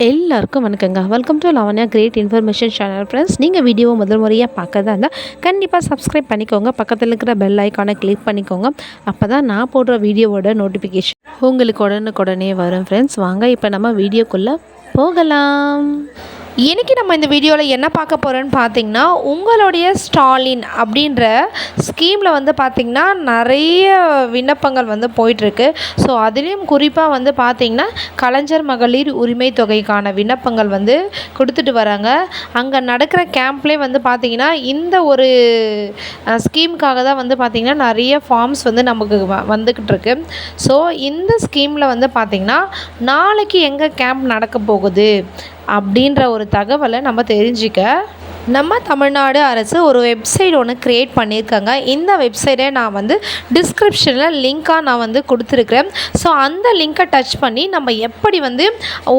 எல்லாருக்கும் வணக்கங்க. Welcome to Lavanya great information channel. Friends, நீங்கள் வீடியோவை முதல் முறையாக பார்க்கறதா இருந்தால் கண்டிப்பாக சப்ஸ்கிரைப் பண்ணிக்கோங்க. பக்கத்தில் இருக்கிற பெல் ஐக்கானை கிளிக் பண்ணிக்கோங்க. அப்போ தான் நான் போடுற வீடியோவோட நோட்டிஃபிகேஷன் உங்களுக்கு உடனுக்குடனே வரும். ஃப்ரெண்ட்ஸ், வாங்க இப்போ நம்ம வீடியோக்குள்ளே போகலாம். இன்றைக்கி நம்ம இந்த வீடியோவில் என்ன பார்க்க போகிறோன்னு பார்த்திங்கன்னா, உங்களுடைய ஸ்டாலின் அப்படின்ற ஸ்கீமில் வந்து பார்த்திங்கன்னா நிறைய விண்ணப்பங்கள் வந்து போயிட்டுருக்கு. ஸோ அதுலேயும் குறிப்பாக வந்து பார்த்திங்கன்னா கலைஞர் மகளிர் உரிமை தொகைக்கான விண்ணப்பங்கள் வந்து கொடுத்துட்டு வராங்க. அங்கே நடக்கிற கேம்ப்லேயே வந்து பார்த்திங்கன்னா இந்த ஒரு ஸ்கீமுக்காக தான் வந்து பார்த்திங்கன்னா நிறைய ஃபார்ம்ஸ் வந்து நமக்கு வந்துக்கிட்டு இருக்கு. ஸோ இந்த ஸ்கீமில் வந்து பார்த்திங்கன்னா நாளைக்கு எங்கே கேம்ப் நடக்க போகுது அப்படின்ற ஒரு தகவலை நம்ம தெரிஞ்சிக்க நம்ம தமிழ்நாடு அரசு ஒரு வெப்சைட் ஒன்று க்ரியேட் பண்ணியிருக்காங்க. இந்த வெப்சைட்டை நான் வந்து டிஸ்கிரிப்ஷனில் லிங்க்காக நான் வந்து கொடுத்துருக்குறேன். ஸோ அந்த லிங்க்கை டச் பண்ணி நம்ம எப்படி வந்து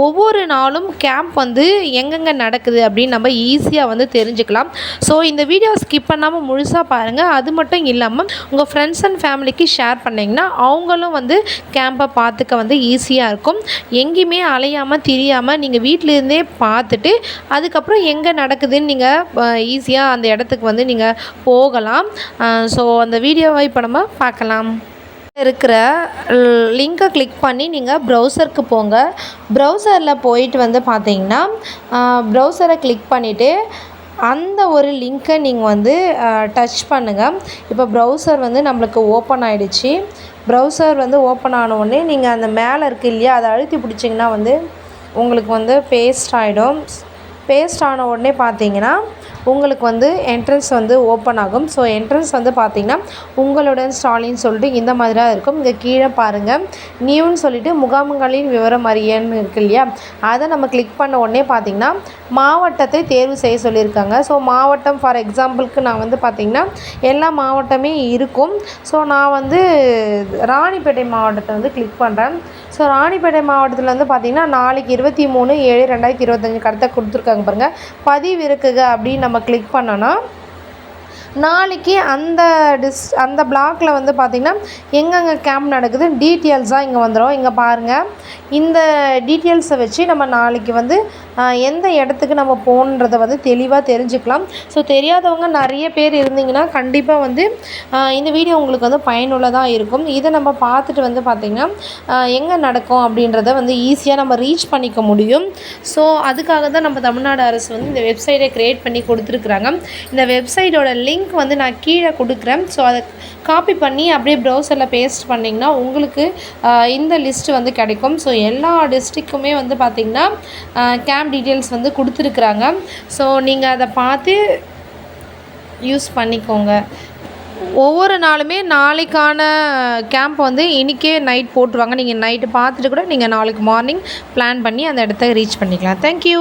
ஒவ்வொரு நாளும் கேம்ப் வந்து எங்கெங்கே நடக்குது அப்படின்னு நம்ம ஈஸியாக வந்து தெரிஞ்சுக்கலாம். ஸோ இந்த வீடியோ ஸ்கிப் பண்ணாமல் முழுசாக பாருங்கள். அது மட்டும் இல்லாமல் உங்கள் ஃப்ரெண்ட்ஸ் அண்ட் ஃபேமிலிக்கு ஷேர் பண்ணிங்கன்னா அவங்களும் வந்து கேம்பை பார்த்துக்க வந்து ஈஸியாக இருக்கும். எங்கேயுமே அலையாமல் திரியாமல் நீங்கள் வீட்டிலேருந்தே பார்த்துட்டு அதுக்கப்புறம் எங்கே நடக்குதுன்னு நீங்கள் ஈஸியாக அந்த இடத்துக்கு வந்து நீங்கள் போகலாம். ஸோ அந்த வீடியோவை இப்போ நம்ம பார்க்கலாம். இருக்கிற லிங்கை கிளிக் பண்ணி நீங்கள் ப்ரௌசருக்கு போங்க. ப்ரௌசரில் போயிட்டு வந்து பார்த்தீங்கன்னா ப்ரௌசரை கிளிக் பண்ணிவிட்டு அந்த ஒரு லிங்க்கை நீங்கள் வந்து டச் பண்ணுங்கள். இப்போ ப்ரௌசர் வந்து நம்மளுக்கு ஓப்பன் ஆகிடுச்சு. ப்ரௌசர் வந்து ஓப்பன் ஆன உடனே நீங்கள் அந்த மேலே இருக்குது இல்லையா, அதை அழுத்தி பிடிச்சிங்கன்னா வந்து உங்களுக்கு வந்து பேஸ்ட் ஆகிடும். பேஸ்ட் ஆன உடனே பார்த்தீங்கன்னா உங்களுக்கு வந்து என்ட்ரன்ஸ் வந்து ஓப்பன் ஆகும். ஸோ என்ட்ரன்ஸ் வந்து பார்த்திங்கன்னா உங்களுடன் ஸ்டாலின் சொல்லிட்டு இந்த மாதிரி தான் இருக்கும். இங்கே கீழே பாருங்கள், நியூன்னு சொல்லிட்டு முகாம்களின் விவரம் அறியன்னு இருக்குது இல்லையா, அதை நம்ம கிளிக் பண்ண உடனே பார்த்திங்கன்னா மாவட்டத்தை தேர்வு செய்ய சொல்லியிருக்காங்க. ஸோ மாவட்டம் ஃபார் எக்ஸாம்பிளுக்கு நான் வந்து பார்த்திங்கன்னா எல்லா மாவட்டமே இருக்கும். ஸோ நான் வந்து ராணிப்பேட்டை மாவட்டத்தை வந்து கிளிக் பண்ணுறேன். ஸோ ராணிப்பேட்டை மாவட்டத்தில் வந்து பார்த்திங்கன்னா நாளைக்கு 23/7/2025 கடத்த கொடுத்துருக்காங்க பாருங்கள். பதிவிறக்குக அப்படின்னு நம்ம கிளிக் பண்ணோன்னா நாளைக்கு அந்த பிளாக்கில் வந்து பார்த்திங்கன்னா எங்கெங்கே கேம்ப் நடக்குது டீட்டெயில்ஸாக இங்கே வந்துடும். இங்கே பாருங்கள், இந்த டீட்டெயில்ஸை வச்சு நம்ம நாளைக்கு வந்து எந்த இடத்துக்கு நம்ம போகணுன்றதை வந்து தெளிவாக தெரிஞ்சுக்கலாம். ஸோ தெரியாதவங்க நிறைய பேர் இருந்தீங்கன்னா கண்டிப்பாக வந்து இந்த வீடியோ உங்களுக்கு வந்து பயனுள்ளதாக இருக்கும். இதை நம்ம பார்த்துட்டு வந்து பார்த்திங்கன்னா எங்கே நடக்கும் அப்படின்றத வந்து ஈஸியாக நம்ம ரீச் பண்ணிக்க முடியும். ஸோ அதுக்காக தான் நம்ம தமிழ்நாடு அரசு வந்து இந்த வெப்சைட்டை க்ரியேட் பண்ணி கொடுத்துருக்குறாங்க. இந்த வெப்சைட்டோட லிங்க் வந்து நான் கீழே கொடுக்குறேன். ஸோ அதை காப்பி பண்ணி அப்படியே ப்ரௌசரில் பேஸ்ட் பண்ணிங்கன்னா உங்களுக்கு இந்த லிஸ்ட்டு வந்து கிடைக்கும். ஸோ எல்லா டிஸ்ட்ரிக்குமே வந்து பார்த்திங்கன்னா கேம்ப் டீட்டெயில்ஸ் வந்து கொடுத்துருக்குறாங்க. ஸோ நீங்கள் அதை பார்த்து யூஸ் பண்ணிக்கோங்க. ஒவ்வொரு நாளுமே நாளைக்கான கேம்ப் வந்து இன்றைக்கே நைட் போட்டுருவாங்க. நீங்கள் நைட்டு பார்த்துட்டு கூட நீங்கள் நாளைக்கு மார்னிங் பிளான் பண்ணி அந்த இடத்த ரீச் பண்ணிக்கலாம். தேங்க்யூ.